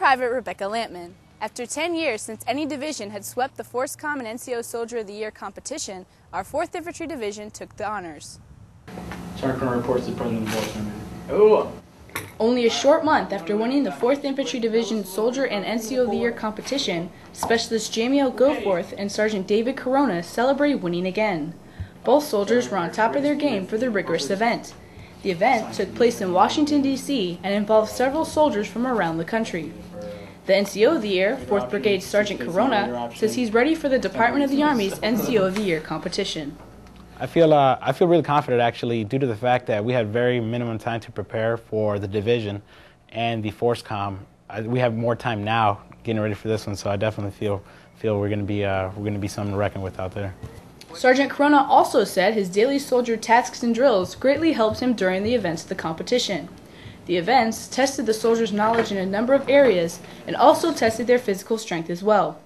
Private Rebecca Lampman. After 10 years since any division had swept the Force Com and NCO Soldier of the Year competition, our 4th Infantry Division took the honors. Sergeant Colonel reports to the President of the Force. Oh. Only a short month after winning the 4th Infantry Division Soldier and NCO of the Year competition, Specialist Jamie L. Goforth and Sergeant David Corona celebrated winning again. Both soldiers were on top of their game for the rigorous event. The event took place in Washington, D.C. and involved several soldiers from around the country. The NCO of the Year, 4th Brigade Sergeant Corona, says he's ready for the Department of the Army's NCO of the Year competition. I feel really confident, actually, due to the fact that we had very minimum time to prepare for the division and the Force Com. We have more time now getting ready for this one, so I definitely feel we're going to be something to reckon with out there. Sergeant Corona also said his daily soldier tasks and drills greatly helped him during the events of the competition. The events tested the soldiers' knowledge in a number of areas and also tested their physical strength as well.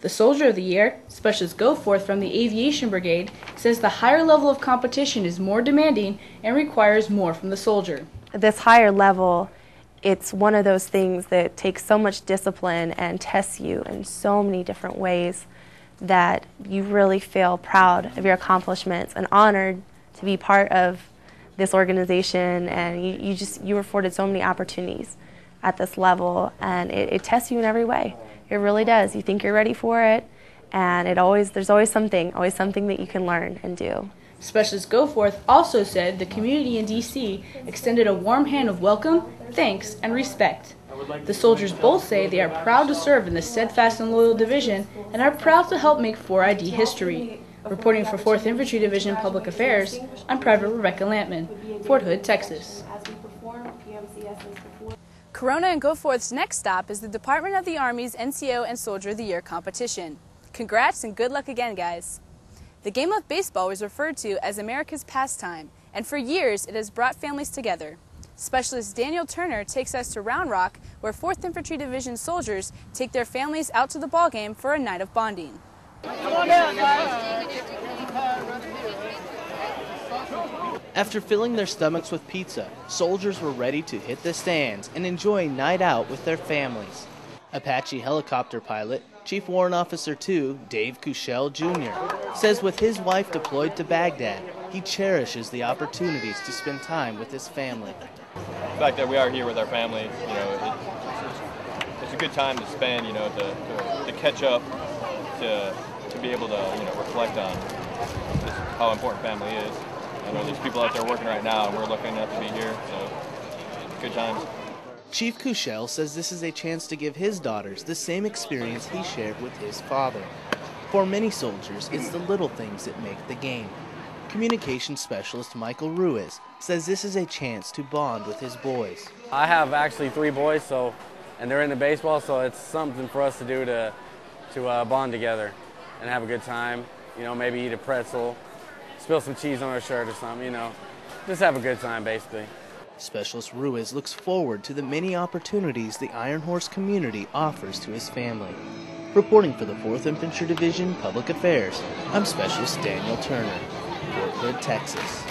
The Soldier of the Year, Specialist Goforth from the Aviation Brigade, says the higher level of competition is more demanding and requires more from the soldier. This higher level, it's one of those things that takes so much discipline and tests you in so many different ways that you really feel proud of your accomplishments and honored to be part of this organization, and you were afforded so many opportunities at this level, and it tests you in every way. It really does. You think you're ready for it, and there's always something that you can learn and do. Specialist Goforth also said the community in D.C. extended a warm hand of welcome, thanks, and respect. The soldiers both say they are proud to serve in the Steadfast and Loyal Division and are proud to help make 4ID history. Reporting for 4th Infantry Division Public Affairs, I'm Private Rebecca Lampman, Fort Hood, Texas. Corona and Goforth's next stop is the Department of the Army's NCO and Soldier of the Year competition. Congrats and good luck again, guys. The game of baseball was referred to as America's pastime, and for years it has brought families together. Specialist Daniel Turner takes us to Round Rock, where 4th Infantry Division soldiers take their families out to the ballgame for a night of bonding. Come on down, guys. After filling their stomachs with pizza, soldiers were ready to hit the stands and enjoy a night out with their families. Apache helicopter pilot, Chief Warrant Officer 2, Dave Cushell Jr., says with his wife deployed to Baghdad, he cherishes the opportunities to spend time with his family. The fact that we are here with our family, it's a good time to spend, to catch up, to be able to, reflect on just how important family is. I know there's people out there working right now, and we're lucky enough to be here, so good times. Chief Cushell says this is a chance to give his daughters the same experience he shared with his father. For many soldiers, it's the little things that make the game. Communications specialist Michael Ruiz says this is a chance to bond with his boys. I have actually 3 boys, and they're into baseball, so it's something for us to do to bond together and have a good time. Maybe eat a pretzel, spill some cheese on our shirt or something, just have a good time basically. Specialist Ruiz looks forward to the many opportunities the Ironhorse community offers to his family. Reporting for the 4th Infantry Division Public Affairs, I'm Specialist Daniel Turner, Fort Hood, Texas.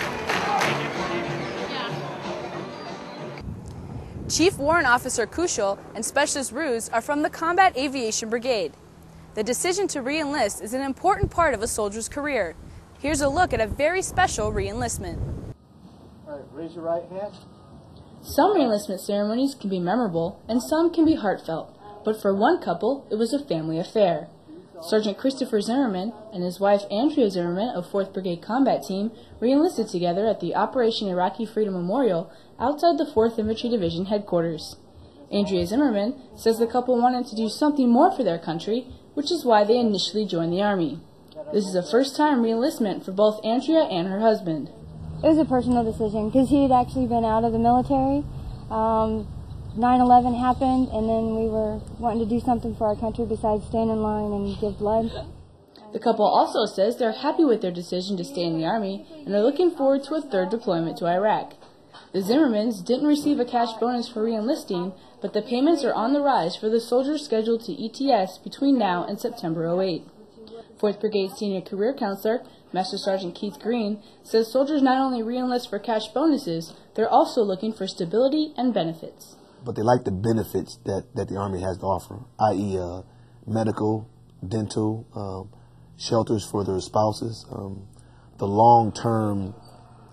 Chief Warrant Officer Kushel and Specialist Ruiz are from the Combat Aviation Brigade. The decision to re-enlist is an important part of a soldier's career. Here's a look at a very special re-enlistment. All right, raise your right hand. Some re-enlistment ceremonies can be memorable and some can be heartfelt, but for one couple, it was a family affair. Sergeant Christopher Zimmerman and his wife Andrea Zimmerman of 4th Brigade Combat Team re-enlisted together at the Operation Iraqi Freedom Memorial outside the 4th Infantry Division headquarters. Andrea Zimmerman says the couple wanted to do something more for their country, which is why they initially joined the Army. This is a first-time re-enlistment for both Andrea and her husband. It was a personal decision because he had actually been out of the military. 9/11 happened, and then we were wanting to do something for our country besides stand in line and give blood. The couple also says they're happy with their decision to stay in the Army and are looking forward to a 3rd deployment to Iraq. The Zimmermans didn't receive a cash bonus for re-enlisting, but the payments are on the rise for the soldiers scheduled to ETS between now and September 08. 4th Brigade Senior Career Counselor, Master Sergeant Keith Green, says soldiers not only re-enlist for cash bonuses, they're also looking for stability and benefits. but they like the benefits that the Army has to offer, i.e. Medical, dental, shelters for their spouses. The long-term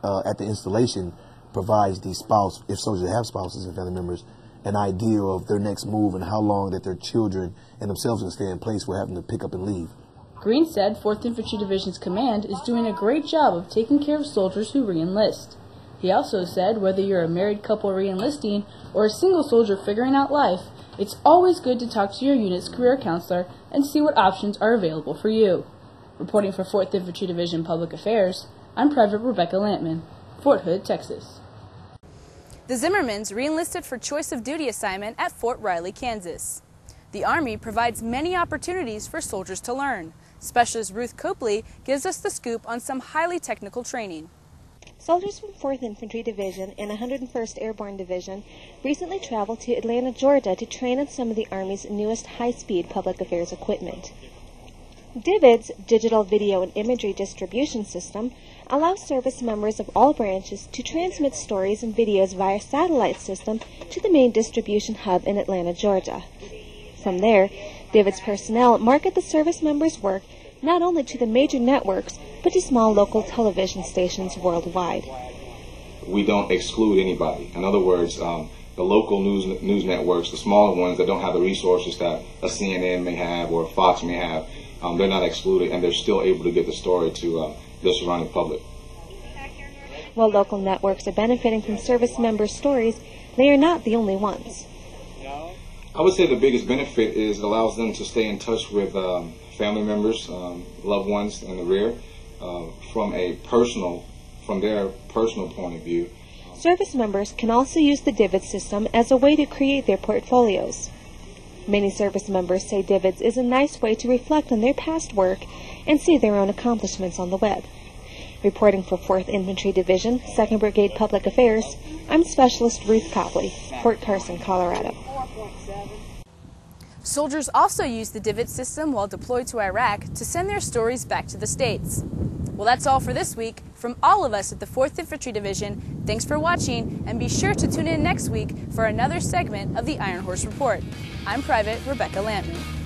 at the installation provides the spouse, if soldiers have spouses and family members, an idea of their next move and how long that their children and themselves can stay in place without having to pick up and leave. Green said 4th Infantry Division's command is doing a great job of taking care of soldiers who re-enlist. He also said whether you're a married couple re-enlisting or a single soldier figuring out life, it's always good to talk to your unit's career counselor and see what options are available for you. Reporting for 4th Infantry Division Public Affairs, I'm Private Rebecca Lampman, Fort Hood, Texas. The Zimmermans re-enlisted for choice of duty assignment at Fort Riley, Kansas. The Army provides many opportunities for soldiers to learn. Specialist Ruth Copley gives us the scoop on some highly technical training. Soldiers from 4th Infantry Division and 101st Airborne Division recently traveled to Atlanta, Georgia to train on some of the Army's newest high-speed public affairs equipment. DVID's Digital Video and Imagery Distribution System allows service members of all branches to transmit stories and videos via satellite system to the main distribution hub in Atlanta, Georgia. From there, DVID's personnel market the service members' work not only to the major networks, but to small local television stations worldwide. We don't exclude anybody. In other words, the local news networks, the smaller ones that don't have the resources that a CNN may have or a Fox may have, they're not excluded, and they're still able to get the story to the surrounding public. While local networks are benefiting from service members' stories, they are not the only ones. I would say the biggest benefit is it allows them to stay in touch with family members, loved ones in the rear, from their personal point of view. Service members can also use the DVID system as a way to create their portfolios. Many service members say DVIDs is a nice way to reflect on their past work and see their own accomplishments on the web. Reporting for 4th Infantry Division, 2nd Brigade Public Affairs, I'm Specialist Ruth Copley, Fort Carson, Colorado. Soldiers also use the DVID system while deployed to Iraq to send their stories back to the States. Well, that's all for this week. From all of us at the 4th Infantry Division, thanks for watching, and be sure to tune in next week for another segment of the Ironhorse Report. I'm Private Rebecca Lampman.